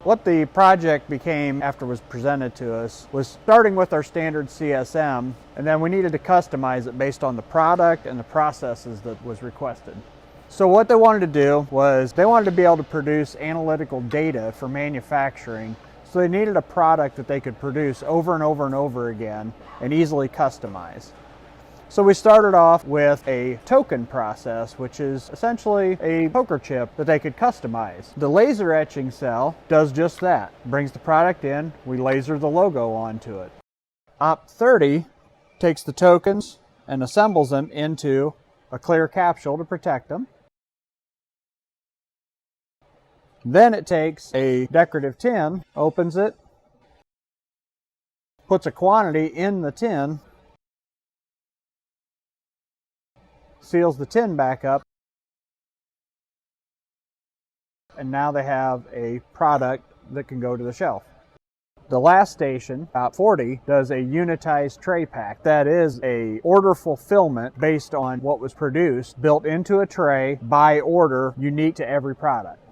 What the project became after it was presented to us was starting with our standard CSM, and then we needed to customize it based on the product and the processes that was requested. So what they wanted to do was they wanted to be able to produce analytical data for manufacturing, so they needed a product that they could produce over and over and over again and easily customize. So we started off with a token process, which is essentially a poker chip that they could customize. The laser etching cell does just that. Brings the product in, we laser the logo onto it. Op30 takes the tokens and assembles them into a clear capsule to protect them. Then it takes a decorative tin, opens it, puts a quantity in the tin, seals the tin back up, and now they have a product that can go to the shelf. The last station, Op40, does a unitized tray pack. That is a order fulfillment based on what was produced, built into a tray by order, unique to every product.